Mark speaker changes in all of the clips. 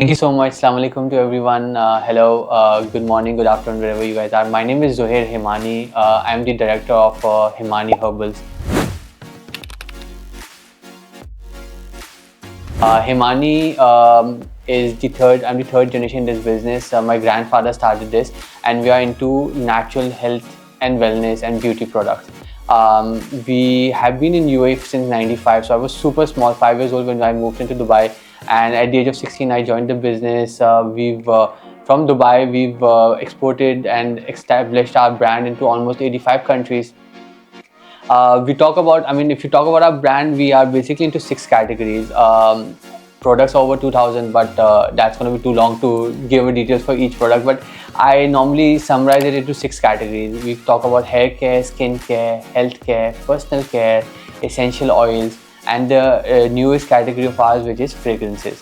Speaker 1: Thank you so much. Assalamu alaikum to everyone. Hello, good morning, good afternoon, wherever you guys are. My name is Zohair Himani. I'm the director of Himani Herbals. Himani is the third. I'm the third generation in this business. My grandfather started this, and we are into natural health and wellness and beauty products. We have been in UAE since '95, so I was super small, 5 years old when I moved into Dubai. And at the age of 16, I joined the business. From Dubai, we've exported and established our brand into almost 85 countries. If you talk about our brand, we are basically into 6 categories. Products over 2000, but that's going to be too long to give details for each product. But I normally summarize it into 6 categories. We talk about hair care, skin care, health care, personal care, essential oils, and the newest category of ours, which is fragrances.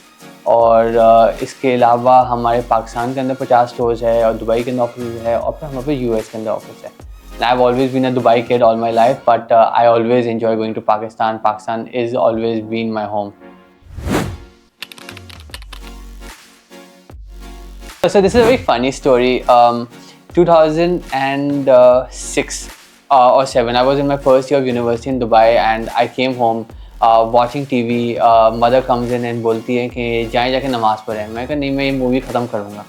Speaker 1: और इसके अलावा हमारे पाकिस्तान के अंदर 50 stores है और Dubai के अंदर ऑफिस है और फिर हमारे पे यूएस के अंदर ऑफिस है. And I've always been a Dubai kid all my life, but I always enjoy going to Pakistan. Pakistan is always been my home. So this is a very funny story. 2006 or 7, I was in my first year of university in Dubai, and I came home watching TV. Mother comes in and बोलती है कि जाएं जाके नमाज़ पढ़ें. मैं कहा नहीं, मैं ये मूवी ख़त्म करूँगा.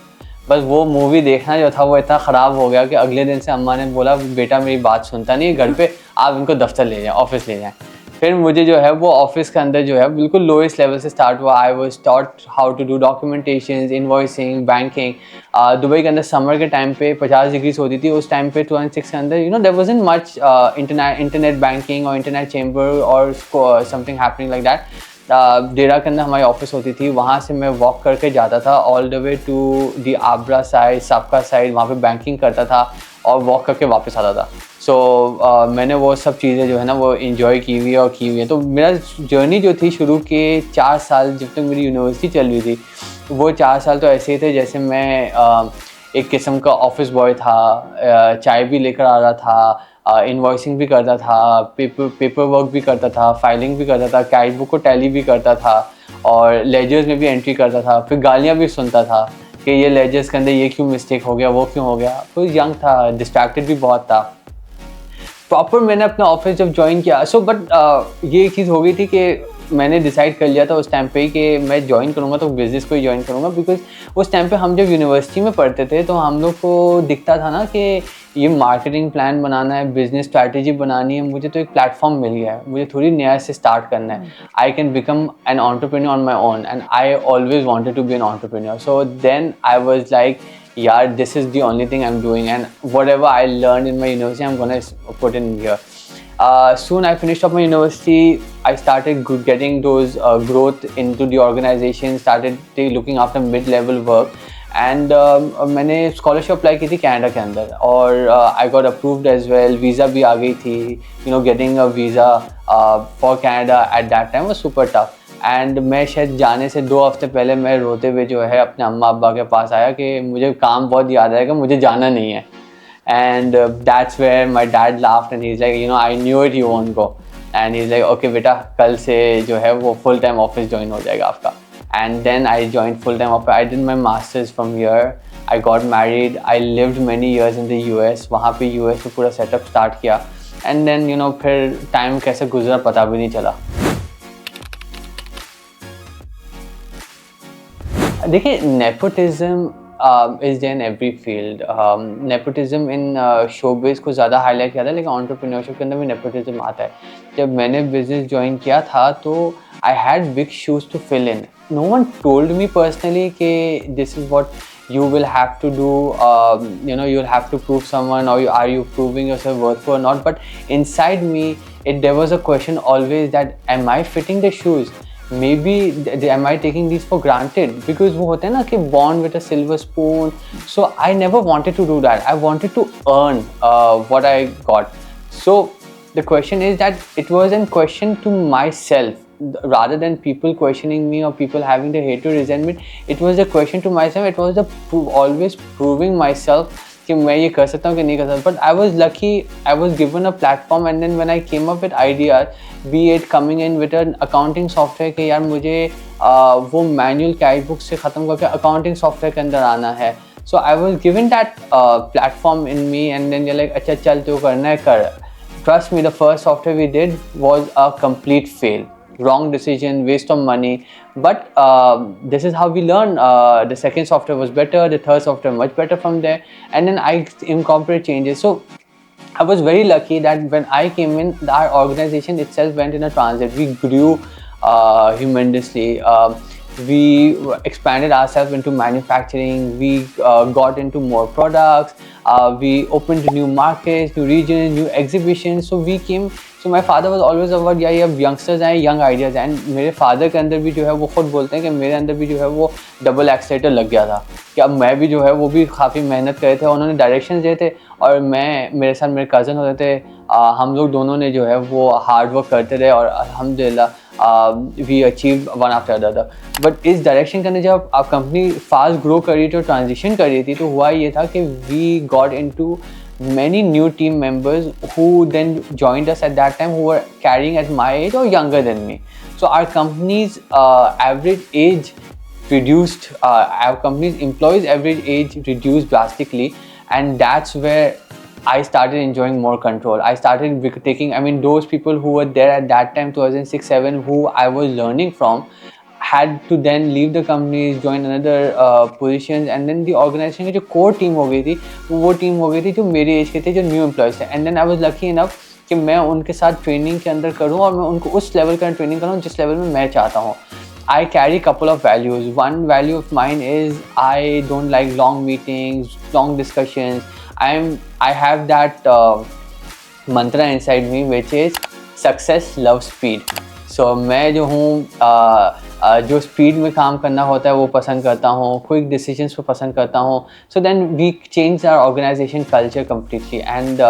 Speaker 1: बस वो मूवी देखना जो था वो इतना ख़राब हो गया कि अगले दिन से अम्मा ने बोला बेटा मेरी बात सुनता नहीं है, घर पे आप इनको दफ्तर ले जाएं, ऑफिस ले जाएं. फिर मुझे जो है वो ऑफिस के अंदर जो है बिल्कुल लोएस्ट लेवल से स्टार्ट हुआ. I was taught how to do documentation, invoicing, banking. Dubai के अंदर समर के टाइम पे 50 डिग्रीज होती थी उस टाइम पे 2006 के अंदर. There wasn't much internet banking और इंटरनेट चेंबर और something happening like that. Deira के अंदर हमारी ऑफिस होती थी. वहाँ से मैं वॉक करके जाता था all the way to the abra side, सबका साइड. वहाँ पे बैंकिंग करता था और वॉक करके वापस आता था. सो मैंने वो सब चीज़ें जो है ना वो इन्जॉय की हुई है. तो मेरा जर्नी जो थी शुरू के 4 साल जब तक मेरी यूनिवर्सिटी चल रही थी, वो 4 साल तो ऐसे ही थे जैसे मैं एक किस्म का ऑफिस बॉय था. चाय भी लेकर आ रहा था, इन्वॉइसिंग भी करता था, पेपर वर्क भी करता था, फाइलिंग भी करता था, कैश बुक को टैली भी करता था और लेजर्स में भी एंट्री करता था. फिर गालियाँ भी सुनता था कि ये लेजर्स के अंदर ये क्यों मिस्टेक हो गया, वो क्यों हो गया. तो यंग था, डिस्ट्रैक्टेड भी बहुत था. प्रॉपर मैंने अपना ऑफिस जब ज्वाइन किया ये एक चीज़ हो गई थी कि मैंने डिसाइड कर लिया था उस टाइम पे कि मैं ज्वाइन करूँगा तो बिज़नेस को ही ज्वाइन करूँगा. बिकॉज उस टाइम पे हम जब यूनिवर्सिटी में पढ़ते थे तो हम लोग को दिखता था ना कि ये मार्केटिंग प्लान बनाना है, बिजनेस स्ट्रैटेजी बनानी है. मुझे तो एक प्लेटफॉर्म मिल गया है, मुझे थोड़ी नया से स्टार्ट करना है. I can become an entrepreneur on my own and I always wanted to be an entrepreneur. So then I was like यार this is the only thing I'm doing, and whatever I learned in my university I'm gonna put in here. Soon I finished up my university. I started getting those growth into the organization, started looking after mid-level work, and मैंने scholarship apply की थी Canada के अंदर और I got approved as well. Visa भी आ गई थी. Getting a visa for Canada at that time was super tough. And मैं शायद जाने से 2 हफ्ते पहले मैं रोते हुए जो है अपने अम्मा अब्बा के पास आया कि मुझे काम बहुत याद आएगा, मुझे जाना नहीं है. And that's where my dad laughed and he is like I knew it, you won't go. And he is like okay बेटा, कल से जो है वो फुल टाइम ऑफिस ज्वाइन हो जाएगा आपका. And then I join full time office. I did my masters from here. I got married. I lived many years in the US. वहाँ पे यूएस में पूरा सेटअप स्टार्ट किया. एंड देन फिर time कैसे गुजरा पता भी नहीं चला. देखिए, nepotism is there in every field. Nepotism in showbiz को ज़्यादा हाईलाइट किया था, लेकिन एंटरप्रेन्योरशिप के अंदर भी नेपोटिज्म आता है. जब मैंने बिजनेस ज्वाइन किया था तो I had big shoes to fill in. No one told me personally कि this is what you will have to do. You'll have to prove someone, or are you proving yourself worthful or not. But inside me there was a question always that am I fitting the shoes? Maybe am I taking these for granted? Because वो होते हैं ना कि born with a silver spoon. So I never wanted to do that. I wanted to earn what I got. So the question is that it was a question to myself rather than people questioning me or people having the hatred, resentment. It was a question to myself. It was always proving myself कि मैं ये कर सकता हूँ कि नहीं कर सकता, but I was lucky, I was given a platform and then when I came up with ideas, be it coming in with an accounting software कि यार मुझे वो मैनुअल कैश बुक से ख़त्म करके अकाउंटिंग सॉफ्टवेयर के अंदर आना है. So I was given that platform in me and then like अच्छा चल जो करना है कर. Trust me, the first software we did was a complete fail. Wrong decision, waste of money. But this is how we learn. The second software was better, the third software much better from there. And then I incorporate changes. So I was very lucky that when I came in, our organization itself went in a transit. We grew tremendously. We expanded ourselves into manufacturing. We got into more products. We opened new markets, new regions, new exhibitions. So we came. So my father was always about yeah, ये youngsters हैं, young ideas हैं. And मेरे father के अंदर भी जो है वो खुद बोलते हैं कि मेरे अंदर भी जो है वो डबल एक्सेलेटर लग गया था कि अब मैं भी जो है वो भी काफ़ी मेहनत करे थे. उन्होंने डायरेक्शन दिए थे और मेरे साथ मेरे कज़न होते थे. हम लोग दोनों ने जो है वो हार्ड वर्क करते रहे और अल्हम्दुलिल्लाह we achieve one after the other. But इस डायरेक्शन के अंदर जब आप कंपनी फास्ट ग्रो कर रही थी और ट्रांजिशन कर रही थी तो हुआ ये था कि we got into many new team members who then joined us at that time who were carrying at my age or younger than me. So our company's average age reduced, our company's employees average age reduced drastically, and that's where I started enjoying more control. I started taking, I mean those people who were there at that time 2006-07 who I was learning from had to then leave the companies, join another positions, and then the organization की जो core team हो गई थी वो team हो गई थी जो मेरी एज के थे, जो new employees थे. And then I was lucky enough कि मैं उनके साथ ट्रेनिंग के अंदर करूँ और मैं उनको उस लेवल का ट्रेनिंग करूँ जिस लेवल में मैं चाहता हूँ. I carry couple of values. One value of mine is I don't like long meetings, long discussions. I have that mantra inside me which is success loves speed. So मैं जो हूँ जो स्पीड में काम करना होता है वो पसंद करता हूँ, क्विक डिसीजंस को पसंद करता हूँ. So then we change our organisation culture completely and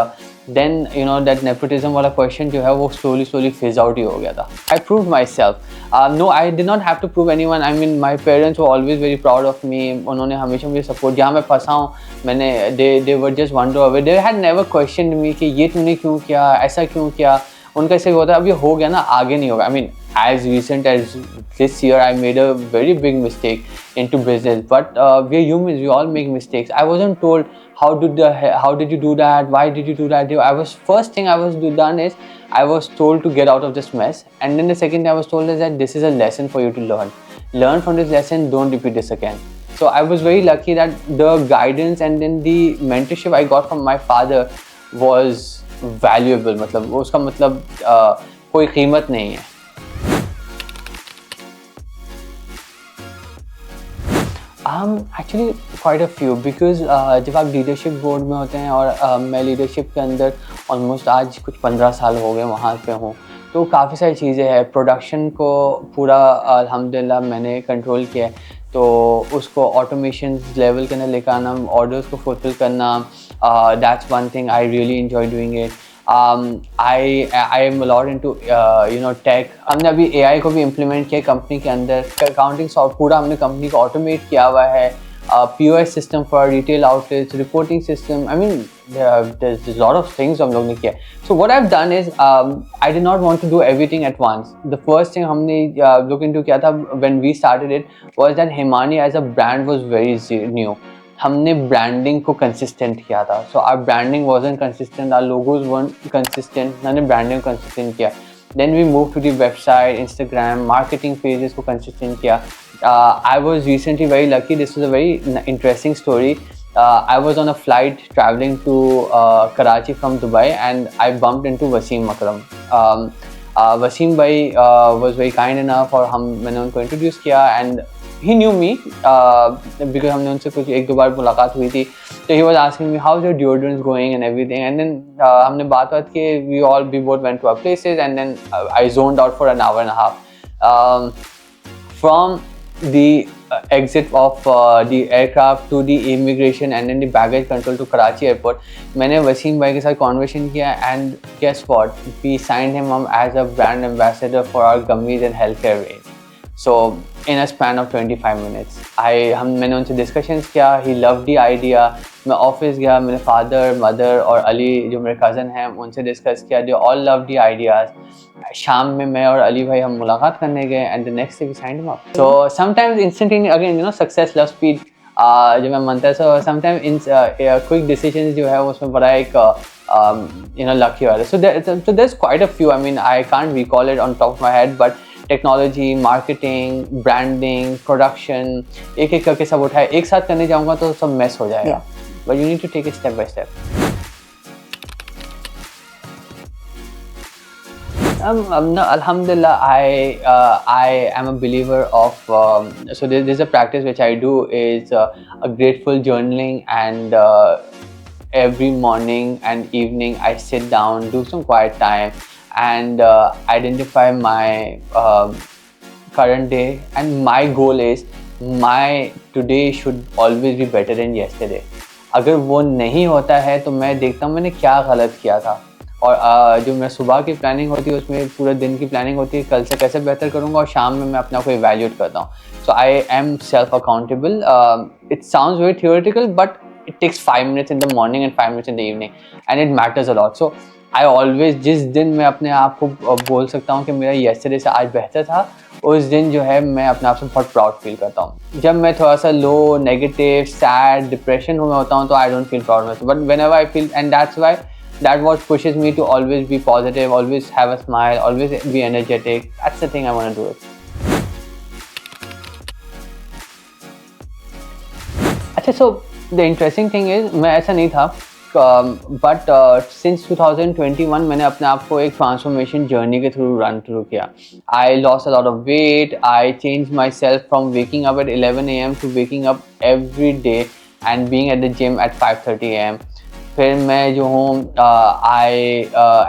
Speaker 1: then you know that nepotism वाला क्वेश्चन जो है वो स्लोली फेज आउट ही हो गया था. I prove myself. No I did not have to prove anyone. I mean my parents were always very proud of me. उन्होंने हमेशा मुझे सपोर्ट, जहाँ मैं फंसा हूँ मैंने they were just wander away. They had never question me कि ये तूने क्यों किया, ऐसा क्यों किया. उनका ऐसे होता है अब ये हो गया ना, आगे नहीं होगा. I mean as recent as this year I made a very big mistake into business, but we are humans, we all make mistakes. I wasn't told how did you do that, why did you do that. First thing I was done is I was told to get out of this mess, and then the second thing I was told is that this is a lesson for you to learn from this lesson, don't repeat this again. So I was very lucky that the guidance and then the mentorship I got from my father was valuable. मतलब उसका मतलब कोई कीमत नहीं है. Actually quite a few because जब आप leadership board में होते हैं और मैं लीडरशिप के अंदर ऑलमोस्ट आज कुछ 15 साल हो गए वहाँ पे हूँ, तो काफ़ी सारी चीज़ें हैं. प्रोडक्शन को पूरा अल्हम्दुलिल्लाह मैंने कंट्रोल किया है, तो उसको ऑटोमेशन लेवल के अंदर लेकर आना, ऑर्डर्स को फुलफिल करना, that's one thing I really enjoy doing it. I am a lot into tech. हमने अभी AI को भी इम्प्लीमेंट किया कंपनी के अंदर. अकाउंटिंग सॉफ्ट पूरा हमने कंपनी को ऑटोमेट किया हुआ है. POS system for retail outlets, reporting system. I mean there's a lot of things हम लोग ने किया. So what I've done is I did not want to do everything at once. The first thing हमने look into किया था when we started it was that Himani as a brand was very new. हमने branding को consistent किया था. So our branding wasn't consistent, our logos weren't consistent. हमने branding को consistent किया. Then we move to the website, Instagram, marketing pages को consistent किया. I was recently very lucky. This was a very interesting story. I was on a flight traveling to Karachi from Dubai and I bumped into Wasim Akram. Wasim bhai was very kind enough और मैंने उनको introduce किया and he knew me because हमने उनसे कुछ एक दो बार मुलाकात हुई थी. So he was asking me how's your deodorants going and everything, and then हमने बात की. we both went to our places and then I zoned out for an hour and a half. From the exit of the aircraft to the immigration and then the baggage control to Karachi airport, मैंने वसीम भाई के साथ conversation किया and guess what, we signed him as a brand ambassador for our gummies and healthcare range. So in a span of 25 minutes. मैंने उनसे discussions किया, he loved the idea. मैं office गया, मेरे फादर, मदर और अली जो मेरे कज़न हैं उनसे डिस्कस किया, they all loved the ideas. शाम में मैं और अली भाई हम मुलाकात करने गए and the next day we signed him up. So sometimes instantly again success loves speed. जो मैं मानता है, so sometimes in quick decisions जो है उसमें बड़ा एक lucky वाला. So there's quite a few. I mean I can't recall it on top of my head, but technology, marketing, branding, production एक एक करके सब उठाए, एक साथ करने जाऊंगा तो सब मेस हो जाएगा. But you need to take it step by step. Alhamdulillah, I am a believer of so there's a practice which I do is a grateful journaling, and every morning and evening I sit down, do some quiet time, and identify my current day, and my goal is my today should always be better than yesterday. अगर वो नहीं होता है तो मैं देखता हूँ मैंने क्या गलत किया था, और जो मेरा सुबह की प्लानिंग होती है उसमें पूरे दिन की प्लानिंग होती है कल से कैसे बेहतर करूँगा, और शाम में मैं अपने आप को इवैल्यूएट करता हूँ. So I am self accountable. It sounds very theoretical but it takes 5 minutes in the morning and 5 minutes in the evening, and it matters a lot. So I always, जिस दिन मैं अपने आप को बोल सकता हूँ कि मेरा yesterday से आज बेहतर था, उस दिन जो है मैं अपने आप से बहुत प्राउड फील करता हूँ. जब मैं थोड़ा सा लो, नेगेटिव, सैड, डिप्रेशन में होता हूँ तो I don't feel proud of myself, but whenever I feel, and that's why that what pushes me to always be positive, always have a smile, always be energetic. That's the thing I want to do it. अच्छा, so the interesting thing is मैं ऐसा नहीं था, but since 2021 मैंने अपने आप को एक ट्रांसफॉर्मेशन जर्नी के थ्रू रन थ्रू किया. I lost a lot of weight. I changed myself from waking up at 11 a.m. to waking up every day and being at the gym at 5:30 a.m. फिर मैं जो हूँ I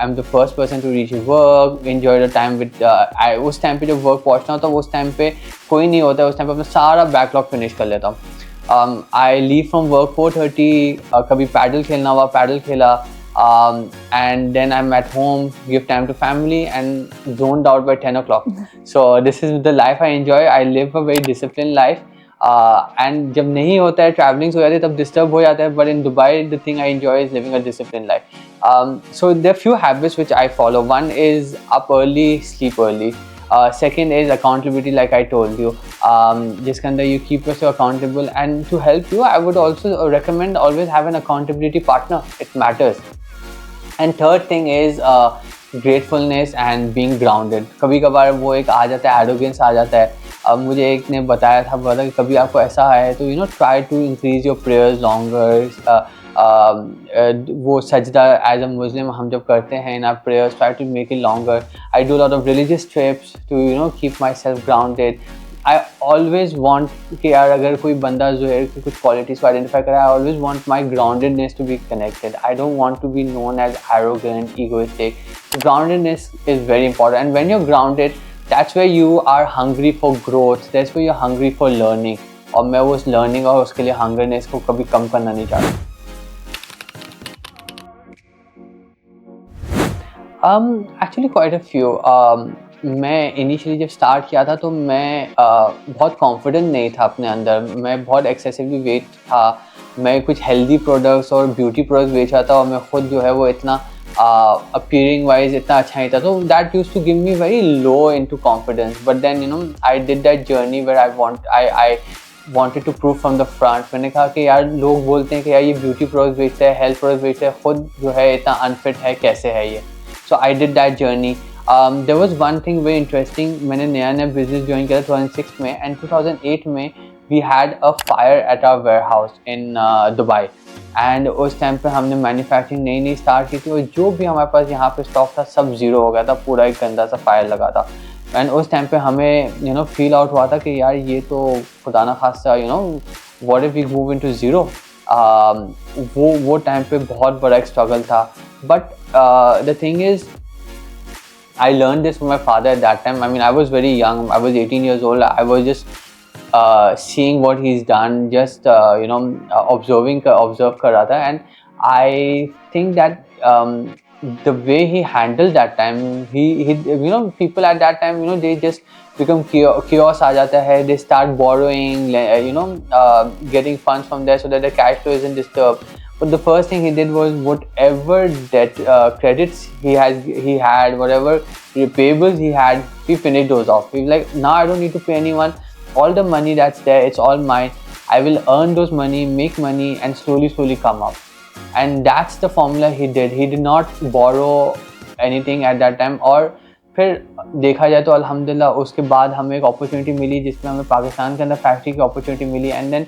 Speaker 1: am the first person to reach work, enjoy the time with उस time पे जब work पहुँचना होता है उस टाइम पे कोई नहीं होता है, उस टाइम पे अपना सारा बैकलॉग फिनिश कर लेता हूँ. I leave from work 4:30, कभी पैडल खेलना हुआ पैडल खेला, and then I'm at home, give time to family and zoned out by 10 o'clock. So this is the life I enjoy. I live a very disciplined life. And जब नहीं होता है, travelling हो जाती है तब डिस्टर्ब हो जाता है, but in Dubai the thing I enjoy is living a disciplined life. So there are few habits which I follow. One is up early, sleep early. Second is accountability, like I told you, जिसके अंदर you keep yourself accountable, and to help you I would also recommend always have an accountability partner. It matters. And third thing is gratefulness and being grounded. कभी कभार वो एक आ जाता है, arrogance आ जाता है. अब मुझे एक ने बताया था, बोला कि कभी आपको ऐसा आए तो try to increase your prayers longer. वो सजदा एज अ मुस्लिम हम जब करते हैं in our prayers, try to make it longer. I do lot of religious trips to keep myself grounded. I always want कि यार अगर कोई बंदा जो है कुछ क्वालिटीज़ को आइडेंटिफाई करे, I always want my groundedness to be connected. I don't want to be known as arrogant, egoistic. Groundedness is very important, and when you are grounded that's where you are hungry for growth, that's where you're hungry for learning. और मैं उस learning और उसके लिए hungerness को कभी कम करना नहीं चाहता. Actually quite a few. मैं इनिशियली जब स्टार्ट किया था तो मैं बहुत कॉन्फिडेंट नहीं था अपने अंदर. मैं बहुत एक्सेसिवली वेट था. मैं कुछ हेल्दी प्रोडक्ट्स और ब्यूटी प्रोडक्ट्स बेच रहा था, और मैं खुद जो है वो इतना appearing wise इतना अच्छा नहीं था. तो that used to give me very low into confidence. But then I did that journey where I wanted to prove from the front. मैंने कहा कि यार लोग बोलते हैं कि यार ये ब्यूटी प्रोडक्ट्स बेचता है, हेल्थ प्रोडक्ट्स बेचता है, खुद जो है इतना अनफिट है, कैसे है ये. So I did that journey. There was one thing very interesting. मैंने नया बिजनेस ज्वाइन किया 2006 में, and 2008 में we had a fire at our warehouse in Dubai. And उस टाइम पे हमने मैन्युफैक्चरिंग नई स्टार्ट की थी, और जो भी हमारे पास यहाँ पे स्टॉक था सब ज़ीरो हो गया था, पूरा एक गंदा सा फायर लगा था. एंड उस टाइम पे हमें फील आउट हुआ था कि यार ये तो खुदा ना खास्ता what if we move into zero. वो टाइम पे बहुत बड़ा एक स्ट्रगल था. But the thing is I learned this from my father at that time. I mean, I was very young. I was 18 years old. I was just seeing what he's done, just observe कर रहा था. And I think that the way he handled that time, he people at that time they just become chaos आ जाता है, they start borrowing, getting funds from there so that the cash flow isn't disturbed. But the first thing he did was whatever debt credits he had, whatever payables he had, he finished those off. He was like, now I don't need to pay anyone. All the money that's there, it's all mine. I will earn those money, make money, and slowly come up. And that's the formula he did. He did not borrow anything at that time. और फिर देखा जाए तो अल्हम्दुलिल्लाह उसके बाद हमें एक अपॉर्चुनिटी मिली जिसमें हमें पाकिस्तान के अंदर फैक्ट्री की अपॉर्चुनिटी मिली, and then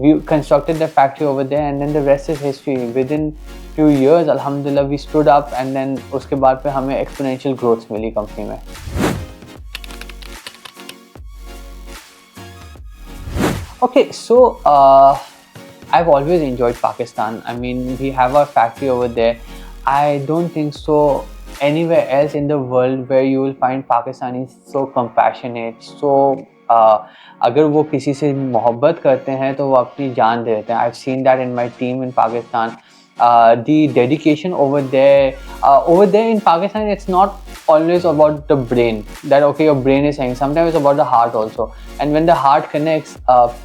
Speaker 1: we constructed the factory over there, and then the rest is history. Within few years अल्हम्दुलिल्लाह we stood up, and then उसके बाद फिर हमें एक्सपोनेंशियल ग्रोथ मिली कंपनी में. Okay, so I've always enjoyed Pakistan. I mean, we have our factory over there. I don't think so anywhere else in the world where you will find Pakistanis so compassionate, so अगर वो किसी से मोहब्बत करते हैं तो वो अपनी जान दे देते हैं. I've seen that in my team in Pakistan. The dedication over there in Pakistan, it's not always about the brain, that okay your brain is saying, sometimes it's about the heart also. And when the heart connects,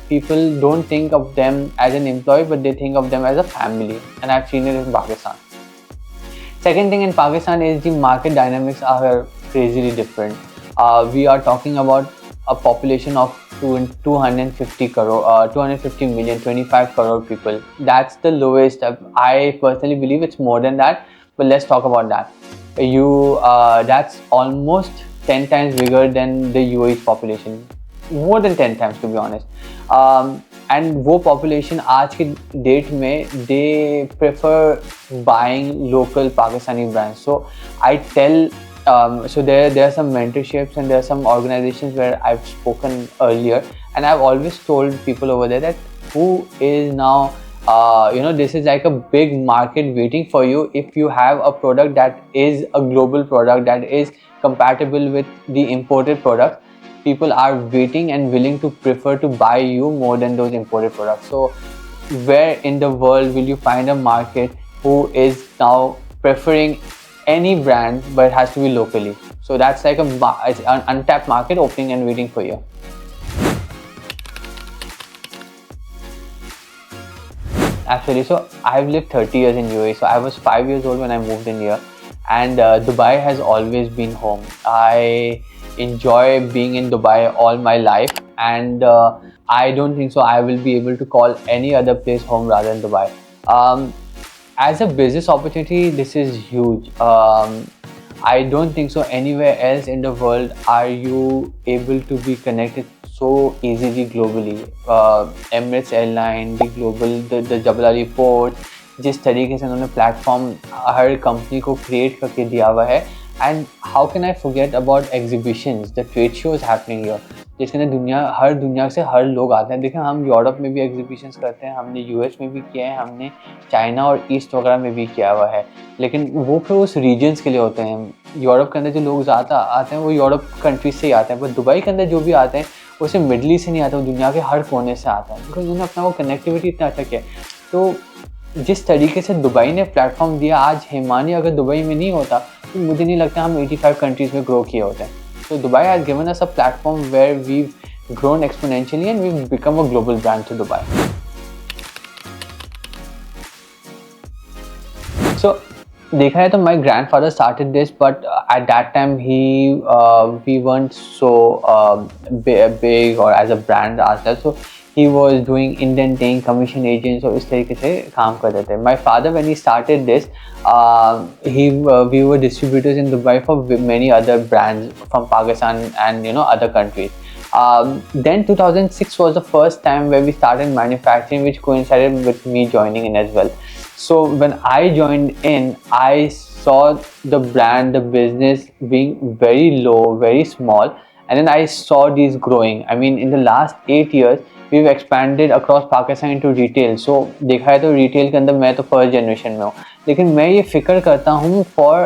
Speaker 1: people don't think of them as an employee, but they think of them as a family, and I've seen it in Pakistan. Second thing in Pakistan is the market dynamics are crazily different. We are talking about a population of 250 million, 25 crore people. That's the lowest. I personally believe it's more than that, but let's talk about that. That's almost 10 times bigger than the UAE's population. More than 10 times to be honest. And वो population आज के date में they prefer buying local Pakistani brands. So I tell so there are some mentorships and there are some organizations where I've spoken earlier, and I've always told people over there that who is now this is like a big market waiting for you. If you have a product that is a global product that is compatible with the imported product, people are waiting and willing to prefer to buy you more than those imported products. So where in the world will you find a market who is now preferring any brand, but it has to be locally? So that's like it's an untapped market opening and waiting for you. Actually, so I've lived 30 years in UAE. So I was 5 years old when I moved in here, and Dubai has always been home. I enjoy being in Dubai all my life, and I don't think so I will be able to call any other place home rather than Dubai. As a business opportunity, this is huge. I don't think so anywhere else in the world are you able to be connected so easily globally. Emirates Airline, the Jebel Ali Port, जिस तरीके से उन्होंने platform हर company को create करके दिया हुआ है. And how can I forget about exhibitions, the trade shows happening here, जिसके अंदर हर दुनिया से हर लोग आते हैं. देखें, हम यूरोप में भी एग्जीबिशंस करते हैं, हमने यूएस में भी किया है, हमने चाइना और ईस्ट वगैरह में भी किया हुआ है, लेकिन वो फिर उस रीजन्स के लिए होते हैं. यूरोप के अंदर जो लोग ज़्यादा आते हैं वो यूरोप कंट्रीज से ही आते हैं, पर दुबई के अंदर जो भी आते हैं वो सिर्फ मिडल ईस्ट से नहीं आते, वो दुनिया के हर कोने से आते हैं, बिकॉज उन्होंने अपना वो कनेक्टिविटी इतना अच्छा किया. तो जिस तरीके से दुबई ने प्लेटफॉर्म दिया, आज हिमानी अगर दुबई में नहीं होता तो मुझे नहीं लगता हम 85 कंट्रीज़ में ग्रो किए होते हैं. तो Dubai has given us a platform where we've grown exponentially and we've become a global brand to Dubai. So देखा है तो my grandfather started this, but at that time we weren't so big or as a brand ourselves. So he was doing indenting, commission agents, और इस तरीके से काम कर रहे थे. My father, when he started this, we were distributors in Dubai for many other brands from Pakistan and other countries. Then 2006 was the first time where we started manufacturing, which coincided with me joining in as well. So when I joined in, I saw the brand, the business being very low, very small, and then I saw these growing. I mean, in the last 8 years, we've expanded across Pakistan into retail. So देखा है तो retail के अंदर मैं तो first generation में हूँ, लेकिन मैं ये फिक्र करता हूँ for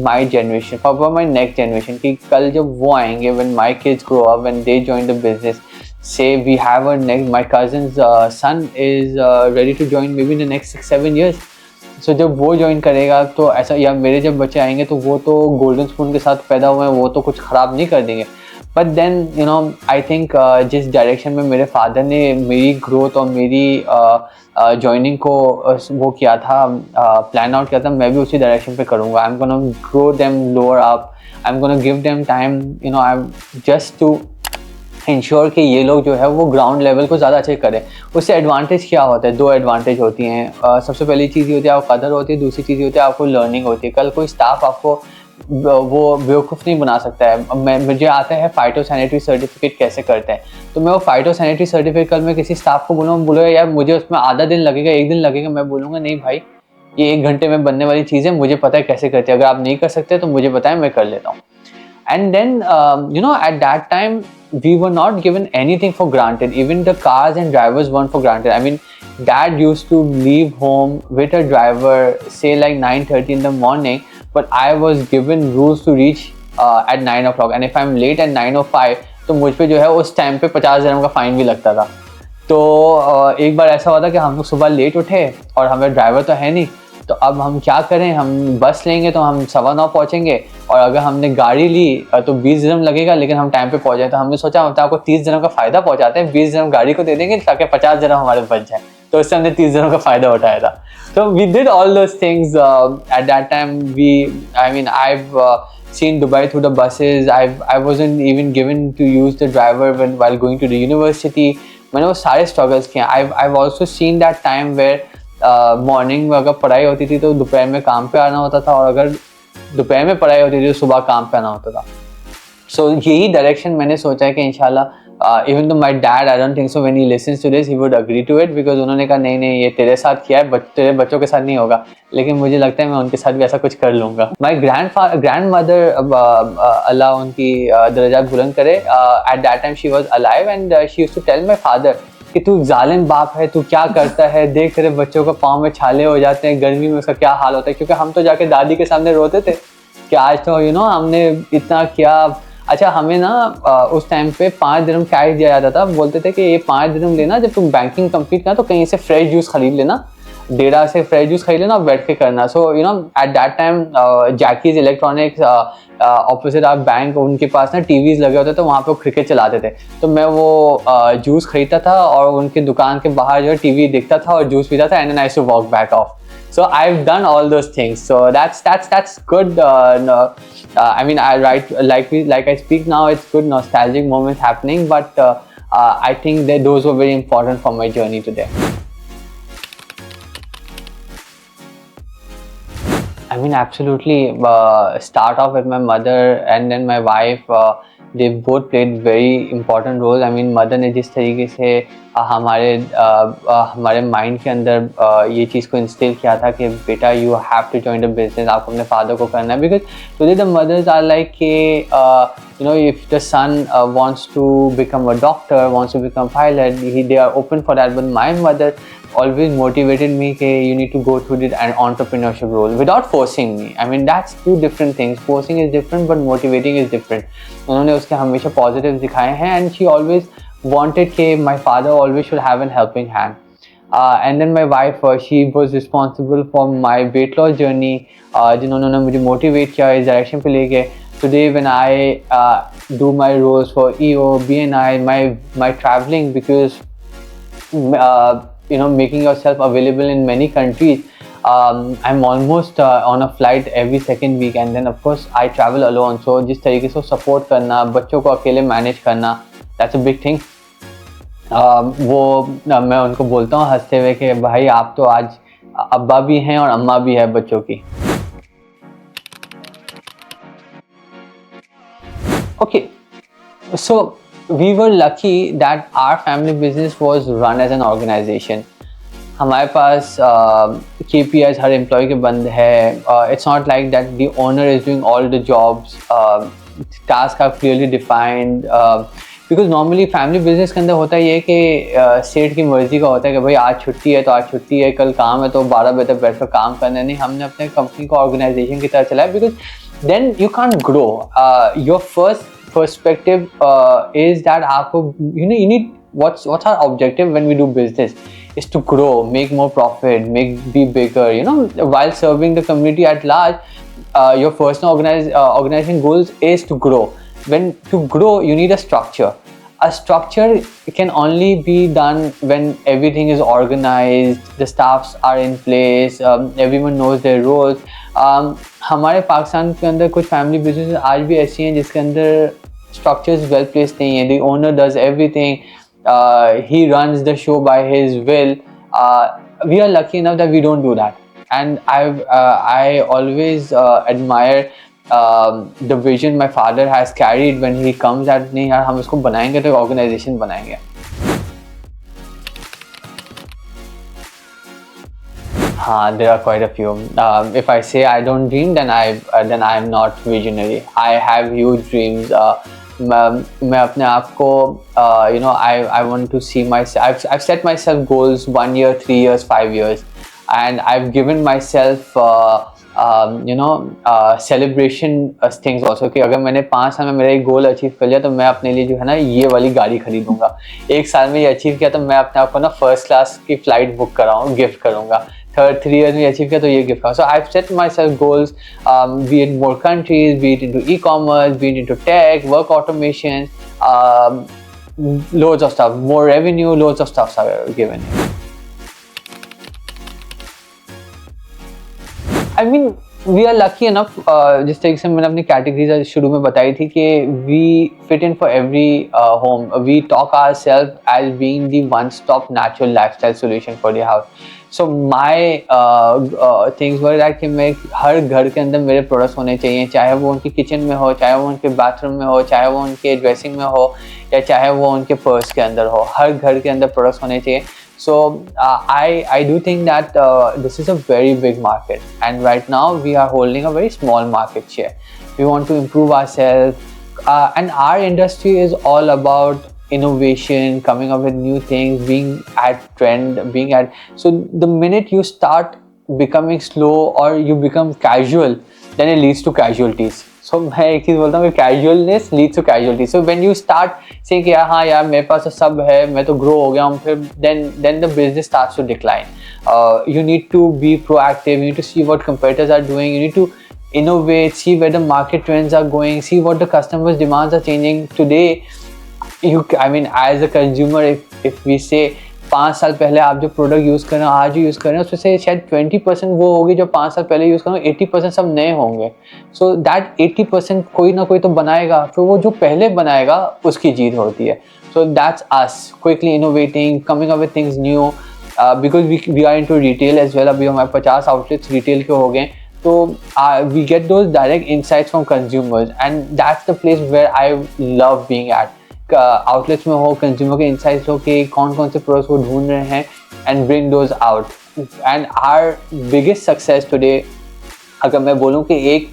Speaker 1: my generation, for my next generation, कि कल जब वो आएंगे, when my kids grow up, when they join the business, say we have a next, my cousin's son is ready to join maybe in the next 6-7 years. So जब वो join करेगा तो ऐसा, या मेरे जब बच्चे आएंगे तो वो तो गोल्डन स्पून के साथ पैदा हुए हैं, वो तो कुछ ख़राब नहीं कर देंगे. But then you know I think जिस डायरेक्शन में मेरे फादर ने मेरी ग्रोथ और मेरी जॉइनिंग को वो किया था, प्लान आउट किया था, मैं भी उसी डायरेक्शन पे करूँगा. I am gonna grow them lower up, I am gonna give them time, you know, I am just to ensure कि ये लोग जो है वो ग्राउंड लेवल को ज़्यादा अच्छे करें. उससे एडवांटेज क्या होता है? 2 एडवांटेज होती हैं. सबसे पहली चीज़ ये होती है आपको कदर होती है, दूसरी चीज़ ये होती है आपको लर्निंग होती है. कल कोई स्टाफ आपको वो बेवकूफ़ नहीं बना सकता है. मुझे आता है फाइटोसैनिटरी सर्टिफिकेट कैसे करते हैं, तो मैं वो फाइटोसैनिटरी सर्टिफिकेट कल मैं किसी स्टाफ को बोलूँगा यार मुझे उसमें आधा दिन लगेगा, 1 दिन लगेगा, मैं बोलूँगा नहीं भाई ये 1 घंटे में बनने वाली चीज़ है, मुझे पता है कैसे करते हैं. अगर आप नहीं कर सकते तो मुझे बताएं, मैं कर लेता हूँ. And then, you know, at that time, we were not given anything for granted. Even the cars and drivers weren't for granted. I mean, dad used to leave home with a driver, say like 9:30 in the morning, but I was given rules to reach at 9 o'clock. And if I'm late at 9:05, तो मुझ पे जो है उस time पे 50 dirham का fine भी लगता था. तो एक बार ऐसा हुआ था कि हम लोग सुबह लेट उठे और हमें ड्राइवर तो है नहीं, तो अब हम क्या करें, हम बस लेंगे तो हम 9:15 पहुँचेंगे, और अगर हमने गाड़ी ली तो 20 dirham लगेगा, लेकिन हम टाइम पे पहुँच जाए. तो हमने सोचा हम आपको 30 dirham का फ़ायदा पहुँचाते हैं, 20 dirham गाड़ी को दे देंगे ताकि 50 dirham हमारे बच जाए. तो उससे हमने 30 dirham का फ़ायदा उठाया था. तो we did all those things at that time. I mean I've seen Dubai through the buses. I wasn't even given to use the driver while going to the university. मैंने वो सारे स्ट्रगल्स किए. I've also seen that time where morning में अगर पढ़ाई होती थी तो दोपहर में काम पे आना होता था, और अगर दोपहर में पढ़ाई होती थी तो सुबह काम पे आना होता था. सो यही डायरेक्शन मैंने सोचा है कि इंशाल्लाह, even though my dad, I don't think so when he listens to this he would agree to it, because उन्होंने कहा नहीं नहीं ये तेरे साथ किया है, तेरे बच्चों के साथ नहीं होगा, लेकिन मुझे लगता है मैं उनके साथ भी ऐसा कुछ कर लूँगा. माई ग्रैंड मदर, अल्लाह उनकी दर्जात बुलंद करे, at that time she was alive and she used to tell my father कि तू जालिम बाप है, तू क्या करता है, देख तेरे बच्चों को पाँव में छाले हो जाते हैं, गर्मी में उसका क्या हाल होता है. क्योंकि हम तो जाके दादी के सामने रोते थे कि आज तो यू नो हमने इतना किया. अच्छा, हमें ना उस टाइम पे 5 dirham कैश दिया जाता था. बोलते थे कि ये 5 dirham लेना, जब तुम बैंकिंग कंप्लीट करना तो कहीं से फ्रेश जूस खरीद लेना, डेरा से फ्रेश जूस खरीद लेना और बैठ के करना. So you know at that time Jacky's electronics opposite आप बैंक, उनके पास ना टीवीज़ लगे होते थे, तो वहाँ पे वो क्रिकेट चलाते थे. तो मैं वो जूस खरीदता था और उनके दुकान के बाहर जो है टीवी देखता था और जूस पीता था, and then I to walk back off. So I've done all those things. So that's good. I mean, I write like I speak now. It's good nostalgic moments happening, but I think that those were very important for my journey today. I mean, absolutely. Start off with my mother and then my wife. They both played very important roles. I mean, mother ने जिस तरीके से हमारे mind के अंदर ये चीज़ को instil किया था कि बेटा you have to join the business, आपको अपने फादर को करना है. Because today the mothers are like के you know if the son wants to become a doctor, wants to become pilot, they are open for that. But my mother always motivated me कि you need to go through the entrepreneurship role without forcing me. I mean that's two different things. Forcing is different but motivating is different. उन्होंने उसके हमेशा positives दिखाए हैं, and she always wanted कि my father always should have a helping hand. And then my wife, she was responsible for my weight loss journey. जिन्होंने मुझे motivate किया, इस direction पे ले गए. Today when I do my roles for EO, BNI, my traveling, because you know, making yourself available in many countries. I'm almost on a flight every second week, and then of course I travel alone. So जिस तरीके से support करना, बच्चों को अकेले manage करना, that's a big thing. वो मैं उनको बोलता हूँ हंसते हुए कि भाई आप तो आज अब्बा भी हैं और अम्मा भी है बच्चों की. Okay, so we were lucky that our family business was run as an organization. हमारे पास KPIs हर एम्प्लॉय के बंद है. It's not like that the owner is doing all the jobs. Tasks are clearly defined. Because normally family business के अंदर होता ये है कि सेठ की मर्जी का होता है कि भाई आज छुट्टी है तो आज छुट्टी है, कल काम है तो 12 बजे तक बैठ कर काम करना. नहीं, हमने अपने कंपनी को ऑर्गेनाइजेशन की तरह चलाया. Because then you can't grow. Your first perspective is that आपको you need what's our objective when we do business is to grow, make more profit, be bigger, you know, while serving the community at large. Your personal organization goals is to grow. when to grow you need a structure. A structure can only be done when everything is organized, the staffs are in place, everyone knows their roles. हमारे पाकिस्तान के अंदर कुछ family business आज भी ऐसी हैं जिसके अंदर structures well placed नहीं है. The owner does everything, he runs the show by his will. We are lucky enough that we don't do that, and I always admire the vision my father has carried when he comes at नहीं यार हम इसको बनाएंगे तो organization बनाएंगे. There are quite a few. If I say I don't dream, then I am not visionary. I have huge dreams. मैं अपने आप को I want to see myself. I've set myself goals 1 year, 3 years, 5 years, and I've given myself celebration things also कि अगर मैंने 5 साल में मेरा एक गोल अचीव कर लिया तो मैं अपने लिए जो है ना ये वाली गाड़ी खरीदूंगा. 1 साल में ये अचीव किया तो मैं अपने आप को ना फर्स्ट क्लास की फ्लाइट बुक कराऊँ, गिफ्ट करूँगा. 3 years में अचीव किया तो ये गिफ्ट करूँगा. So I've set myself goals, be it more countries, be it into e-commerce, be it into tech, work automation, loads of stuff, more revenue, loads of stuff are given. I mean, we are lucky enough, जिस तरीके से मैंने अपनी categories शुरू में बताई थी कि we fit in for every home. We talk ourselves as being the one-stop natural lifestyle solution for the house. So my things were that कि मैं हर घर के अंदर मेरे प्रोडक्ट्स होने चाहिए, चाहे वो उनकी किचन में हो, चाहे वो उनके बाथरूम में हो, चाहे वो उनके ड्रेसिंग में हो, या चाहे वो उनके पर्स के अंदर हो. हर घर के अंदर प्रोडक्ट्स होने चाहिए. So I do think that this is a very big market, and right now we are holding a very small market share. We want to improve ourselves, and our industry is all about innovation, coming up with new things, being at trend, so the minute you start becoming slow or you become casual, then it leads to casualties. So मैं एक चीज़ बोलता हूँ कि casualness leads to casualty. So when you start saying कि हाँ यार मेरे पास तो सब है, मैं तो grow हो गया हूँ, फिर then the business starts to decline. You need to be proactive. You need to see what competitors are doing. You need to innovate, see where the market trends are going, see what the customers' demands are changing. Today, as a consumer, if we say 5 साल पहले आप जो product use कर रहे हो आज use कर रहे हैं उसमें से शायद 20% वो होगी जो 5 साल पहले यूज़ कर रहे हो, 80% सब नए होंगे. सो दैट 80% कोई ना कोई तो बनाएगा, फिर वो जो पहले बनाएगा उसकी जीत होती है. So that's us quickly innovating, coming up with things new, because we are into retail as well. अभी हमारे 50 आउटलेट्स रिटेल के हो गए, तो we get those direct insights from consumers, and that's the place where I love being at. Outlets में हो, consumer के insights हो कि कौन कौन से प्रोडक्ट्स वो ढूंढ रहे हैं, and bring those out. And our biggest success today, अगर मैं बोलूँ कि एक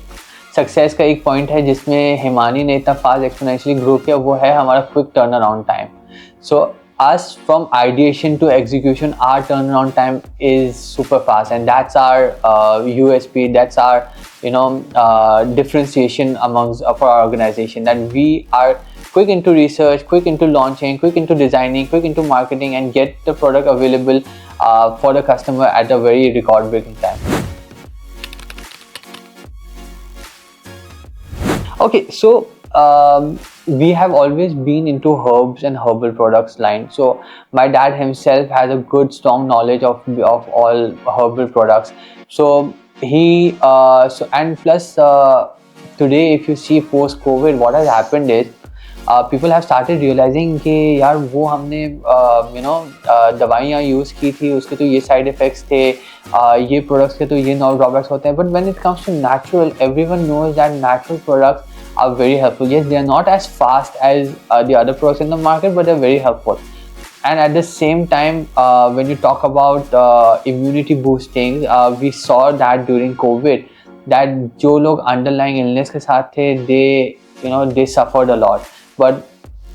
Speaker 1: सक्सेस का एक पॉइंट है जिसमें हिमानी ने इतना फास्ट एक्सपोनेंशियली ग्रो किया, वो है हमारा quick turn around time. So us from ideation to execution, our turnaround time is super fast, and that's our USP. That's our differentiation amongst for our organization, that we are quick into research, quick into launching, quick into designing, quick into marketing, and get the product available for the customer at a very record-breaking time. Okay, so we have always been into herbs and herbal products line. So my dad himself has a good strong knowledge of all herbal products. So he and plus today if you see post COVID, what has happened is people have started realizing कि यार वो हमने दवाइयाँ use की थी, उसके तो ये साइड इफ़ेक्ट्स थे, ये प्रोडक्ट्स के तो ये ड्रॉबैक्स होते हैं. But when it comes to natural, everyone knows that natural products are very helpful. Yes, they are not as fast as the other products in the market, but they're very helpful. And at the same time, when you talk about immunity boosting, we saw that during COVID, that जो लोग underlying illness के साथ थे, they suffered a lot. But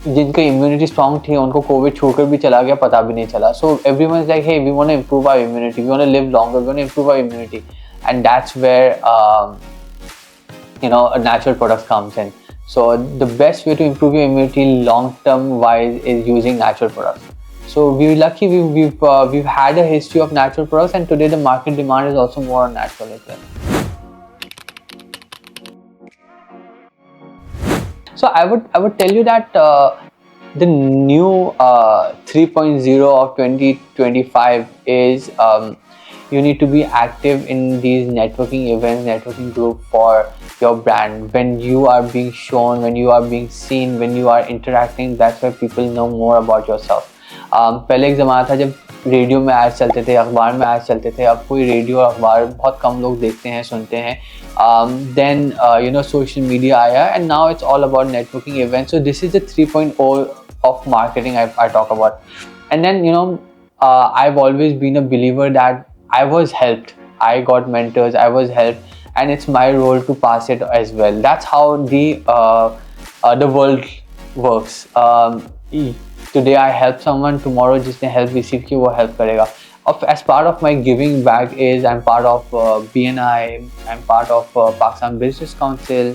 Speaker 1: जिनका immunity strong थी, उनको COVID छोड़कर भी चला गया, पता भी नहीं चला. So everyone is like, hey, we want to improve our immunity, we want to live longer, we want to improve our immunity, and that's where natural products comes in. So the best way to improve your immunity long term wise is using natural products. So we're lucky we've had a history of natural products, and today the market demand is also more on natural as well. So I would tell you that the new 3.0 of 2025 is you need to be active in these networking events, networking group for your brand. When you are being shown, when you are being seen, when you are interacting, that's where people know more about yourself. पहले एक ज़माना था जब radio में ads चलते थे, अखबार में एड्स चलते थे. अब कोई रेडियो और अखबार बहुत कम लोग देखते हैं, सुनते हैं. Then social media आया, and now it's all about networking events. So this is the 3.0 of marketing I talk about. And then I've always been a believer that I was helped, I got mentors, I was helped, and it's my role to pass it as well. That's how the world works. Today I help someone, tomorrow जिसने help receive की वो help करेगा. As part of my giving back is I'm part of BNI, I'm part of Pakistan Business Council,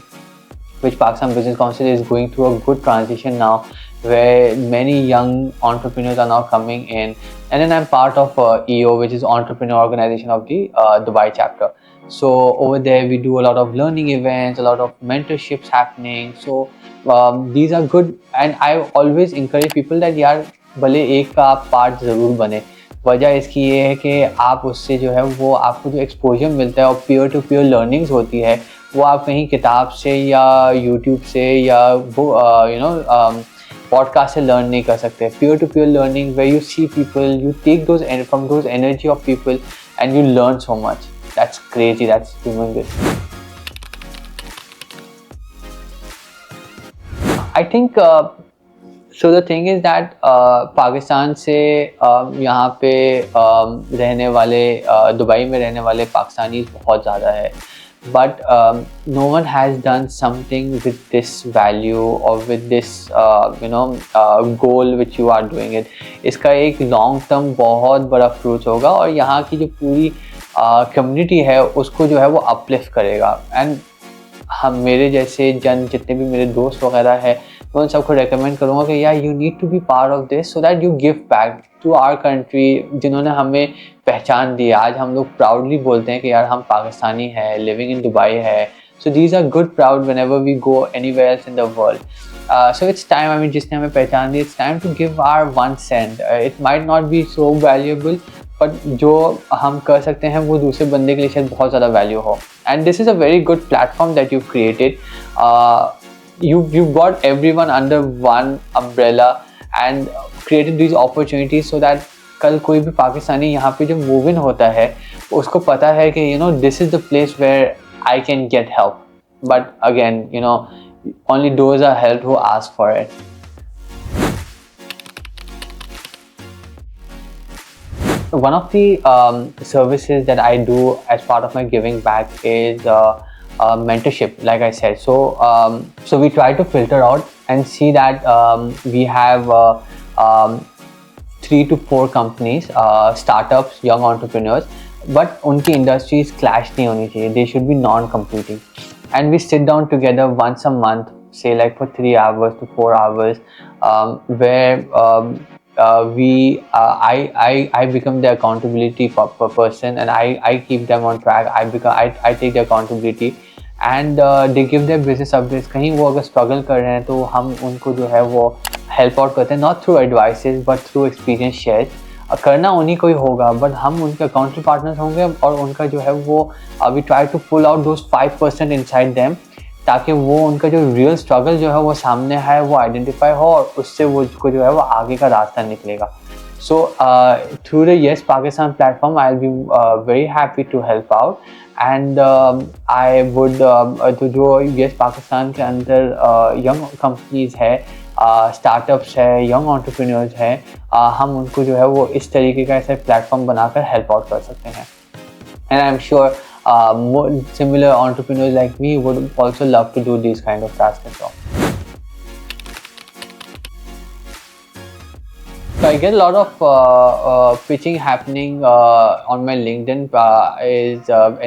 Speaker 1: which Pakistan Business Council is going through a good transition now, where many young entrepreneurs are now coming in. And then I'm part of EO, which is Entrepreneur Organization of the Dubai chapter. So over there we do a lot of learning events, a lot of mentorships happening. So these are good, and I always encourage people that यार भले एक का आप part ज़रूर बने. वजह इसकी ये है कि आप उससे जो है वो आपको जो एक्सपोजर मिलता है और पीयर टू पीयर लर्निंग्स होती है वो आप कहीं किताब से या यूट्यूब से या वो पॉडकास्ट से लर्न नहीं कर सकते. Peer to peer learning where you see people, you take those from those energy of people and you learn so much. That's crazy, that's humongous. I think so the thing is that Pakistan से यहाँ पे रहने वाले Dubai में रहने वाले पाकिस्तानी बहुत ज़्यादा है, but no one has done something with this value or with this goal which you are doing it. इसका एक long term बहुत बड़ा fruit होगा और यहाँ की जो पूरी community है उसको जो है वो uplift करेगा. And हम मेरे जैसे जितने भी मेरे दोस्त वगैरह है मैं उन सबको रेकमेंड करूँगा कि यार you need to be part of this so that you give back to our country, जिन्होंने हमें पहचान दी. आज हम लोग प्राउडली बोलते हैं कि यार हम पाकिस्तानी हैं, लिविंग इन दुबई है. So these are good proud whenever we go anywhere else in the world. So it's time, जिसने हमें पहचान दी, it's time to give our 1 cent. It might not be so valuable, but जो हम कर सकते हैं वो दूसरे बंदे के लिए शायद बहुत ज़्यादा वैल्यू हो. And this is a very good platform that you created. You've got everyone under one umbrella and created these opportunities so that कल कोई भी पाकिस्तानी यहाँ पे जो मूव इन होता है उसको पता है कि this is the place where I can get help. But again, only those are helped who ask for it. One of the services that I do as part of my giving back is mentorship, like I said. So we try to filter out and see that we have 3 to 4 companies, startups, young entrepreneurs, but unki industries clash nahi honi chahiye. They should be non-competing, and we sit down together once a month, say like for 3 hours to 4 hours, where I become the accountability person, and I keep them on track. I take the accountability, and they give their business updates. कहीं वो अगर struggle कर रहे हैं तो हम उनको जो है वो help out करते हैं, not through advices but through experience shares. करना उन्हीं को ही होगा, but हम उनके accountable partners होंगे और उनका जो है वो we try to pull out those 5% inside them, ताकि वो उनका जो रियल स्ट्रगल जो है वो सामने है वो आइडेंटिफाई हो और उससे वो जो है वो आगे का रास्ता निकलेगा. So through the yes Pakistan platform I will be very happy to help out. And I would तो जो येस पाकिस्तान के अंदर यंग कंपनीज है, स्टार्टअप्स है, यंग एंटरप्रेन्योर्स हैं, हम उनको जो है वो इस तरीके का ऐसा प्लेटफॉर्म बनाकर हेल्प आउट कर सकते हैं. And I am sure more similar entrepreneurs like me would also love to do these kind of tasks as well. So I get a lot of pitching happening on my LinkedIn.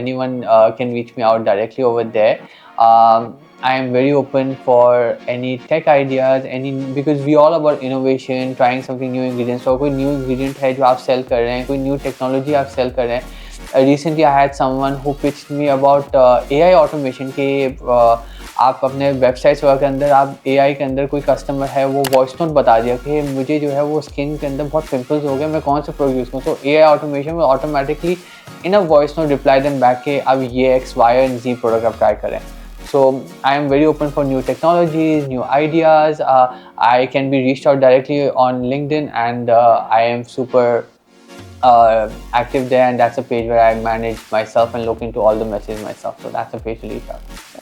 Speaker 1: Anyone can reach me out directly over there. I am very open for any tech ideas, because we all about innovation, trying something new ingredients. So कोई new ingredient है जो आप sell कर रहे हैं, कोई new technology आप sell कर रहे हैं. Recently I had someone who pitched me about AI automation के आप अपने वेबसाइट्स वगैरह के अंदर आप एआई के अंदर कोई कस्टमर है वो वॉइस नोट बता दिया कि मुझे जो है वो स्किन के अंदर बहुत पिंपल्स हो गए, मैं कौन से प्रोडक्ट यूज़ करूँ, तो एआई ऑटोमेशन में automatically in a voice note reply them back कि अब ये X Y and Z product आप ट्राई करें. So I am very open for new technologies, new ideas. I can be reached out directly on LinkedIn, and I am super active there. And that's a page where I manage myself and look into all the messages myself. So that's a page to reach out.